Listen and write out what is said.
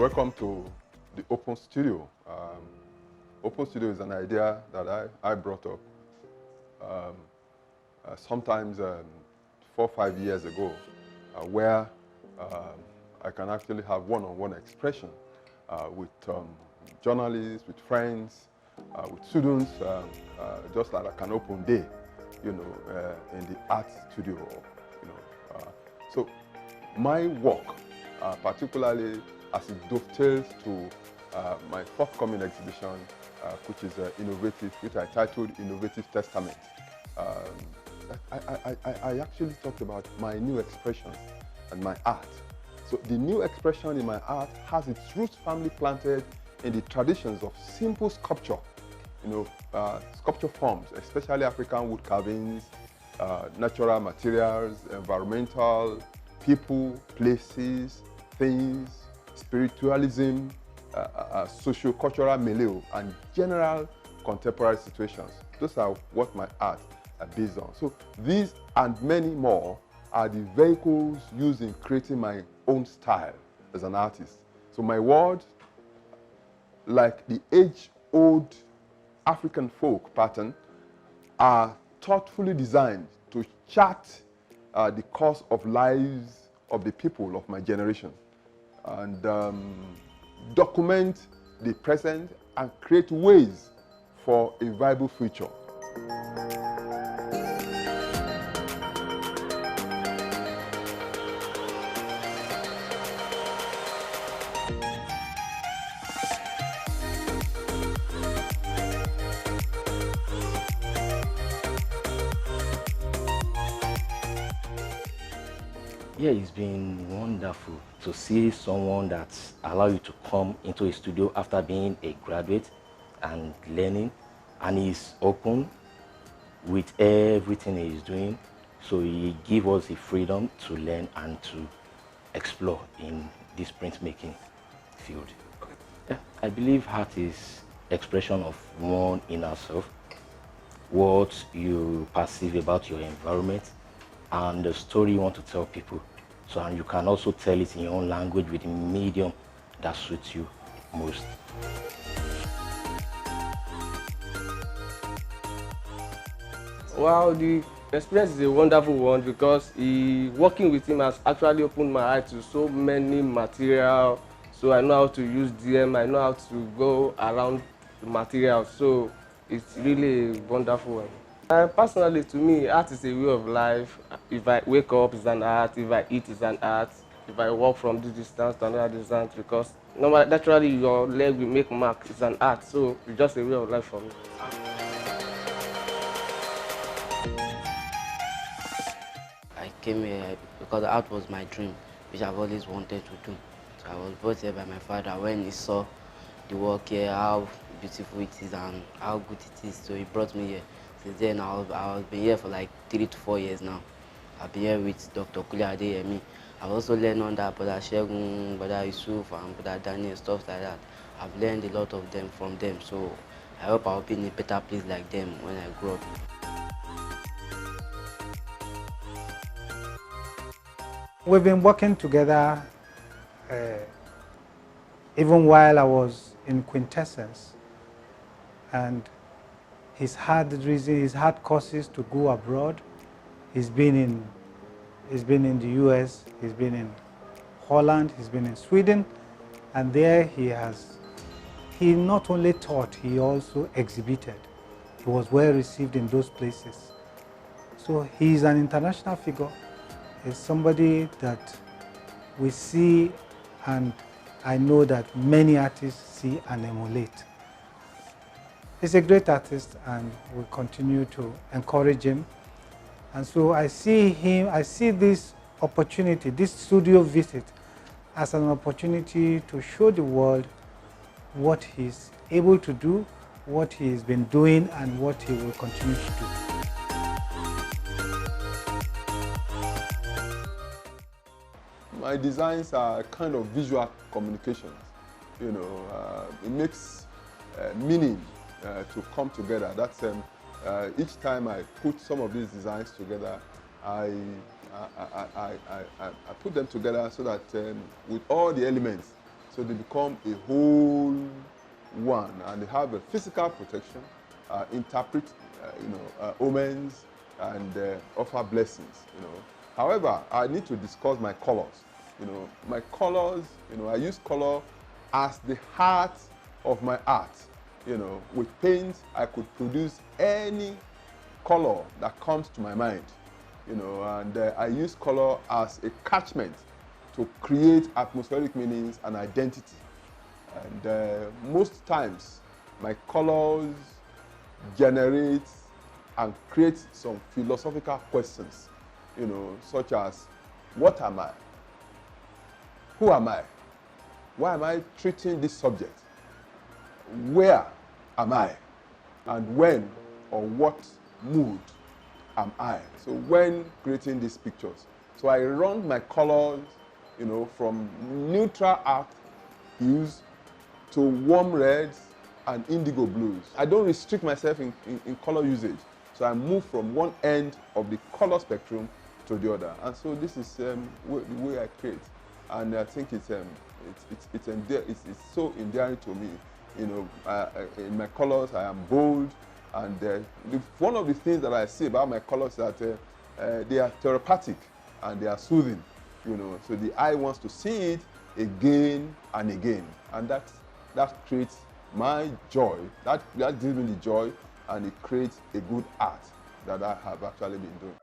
welcome to the Open Studio. Open Studio is an idea that I brought up sometimes 4 or 5 years ago, where I can actually have one-on-one expression with journalists, with friends, with students, just like an open day, you know, in the art studio, you know. So my work, particularly as it dovetails to my forthcoming exhibition, which is innovative, which I titled Innovative Testament. I actually talked about my new expressions and my art. So the new expression in my art has its roots firmly planted in the traditions of simple sculpture, you know, sculpture forms, especially African wood carvings, natural materials, environmental, people, places, things, spiritualism, socio-cultural milieu, and general contemporary situations. Those are what my art are based on. So these and many more are the vehicles used in creating my own style as an artist. So my world, like the age-old African folk pattern, are thoughtfully designed to chart the course of lives of the people of my generation and document the present and create ways for a viable future. Yeah, it's been wonderful to see someone that allows you to come into a studio after being a graduate and learning, and he's open with everything he's doing. So he gives us the freedom to learn and to explore in this printmaking field. Yeah, I believe art is expression of one inner self, what you perceive about your environment, and the story you want to tell people. So, and you can also tell it in your own language with the medium that suits you most. Wow, the experience is a wonderful one because working with him has actually opened my eye to so many material. So I know how to use DM, I know how to go around the material. So it's really a wonderful one. Personally, to me, art is a way of life. If I wake up, it's an art. If I eat, it's an art. If I walk from this distance to another distance, because naturally your leg will make mark, it's an art. So it's just a way of life for me. I came here because art was my dream, which I've always wanted to do. So I was brought here by my father when he saw the work here, how beautiful it is and how good it is. So he brought me here. Since then, I've been here for like 3 to 4 years now. I've been here with Dr. Kunle Adeyemi. I've also learned under Brother Shegun, Brother Yusuf, and Brother Daniel, stuff like that. I've learned a lot of them from them. So I hope I'll be in a better place like them when I grow up. We've been working together even while I was in Quintessence, and he's had courses to go abroad. He's been in the US, he's been in Holland, he's been in Sweden, and there he not only taught, he also exhibited. He was well received in those places. So he's an international figure. He's somebody that we see, and I know that many artists see and emulate. He's a great artist, and we continue to encourage him. And so I see this opportunity, this studio visit, as an opportunity to show the world what he's able to do, what he's been doing, and what he will continue to do. My designs are kind of visual communications. You know, it makes meaning to come together. That's each time I put some of these designs together, I put them together so that with all the elements So they become a whole one, and they have a physical protection, interpret, omens, and offer blessings. However, I need to discuss my colors. My colors. I use color as the heart of my art. With paint, I could produce any color that comes to my mind. And I use color as a catchment to create atmospheric meanings and identity. And most times, my colors generate and create some philosophical questions, such as, what am I? Who am I? Why am I treating this subject? Where am I? And when or what mood am I? So when creating these pictures, so I run my colors, from neutral art hues to warm reds and indigo blues. I don't restrict myself in color usage. So I move from one end of the color spectrum to the other. And so this is the way I create. And I think it's so endearing to me. In my colors, I am bold. And one of the things that I see about my colors is that they are therapeutic and they are soothing. So the eye wants to see it again and again. And that creates my joy. That gives me the joy, and it creates a good art that I have actually been doing.